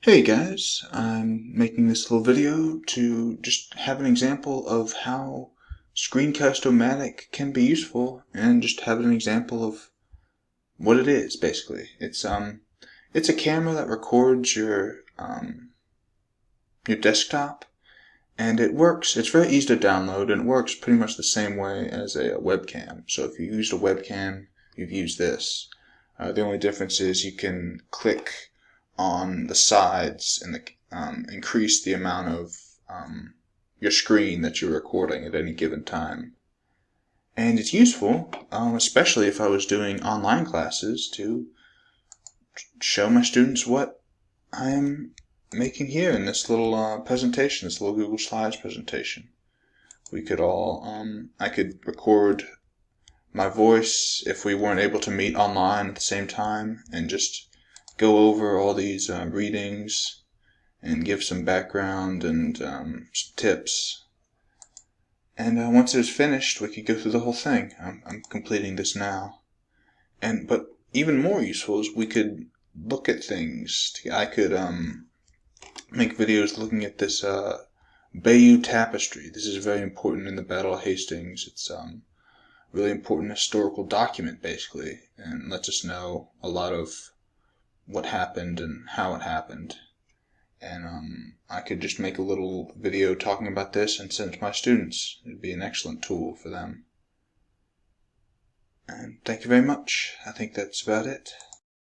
Hey guys, I'm making this little video to just have an example of how Screencast-o-matic can be useful, and just have an example of what it is. Basically, it's a camera that records your desktop, and it works. It's very easy to download, and it works pretty much the same way as a webcam. So if you used a webcam, you've used this. The only difference is you can click on the sides and increase the amount of your screen that you're recording at any given time. And it's useful, especially if I was doing online classes, to show my students what I am making here in this little presentation, this little Google Slides presentation. We could I could record my voice if we weren't able to meet online at the same time, and just go over all these readings and give some background and some tips. And once it was finished, we could go through the whole thing. I'm completing this now. But even more useful is we could look at things. I could make videos looking at this Bayeux tapestry. This is very important in the Battle of Hastings. It's really important historical document, basically, and lets us know a lot of what happened and how it happened. And I could just make a little video talking about this and send it to my students. It'd be an excellent tool for them. And thank you very much. I think that's about it.